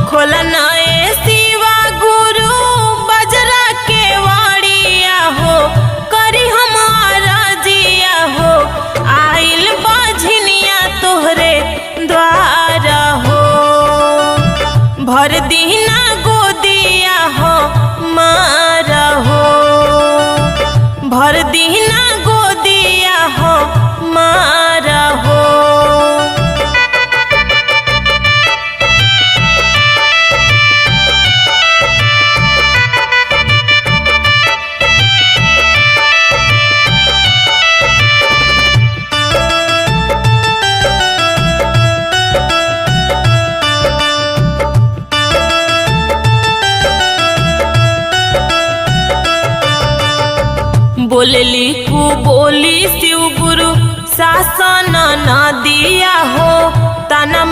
खोलना ए शिवा गुरु बजरा के वाड़िया हो, करी हमारा जिया हो, आइल बाझनिया तोहरे द्वारा हो। भर दीना गोदिया हो मारा हो, भर दीना गोदिया हो मारा हो। बोलली कु बोली शिव गुरु शासन न दिया हो, तना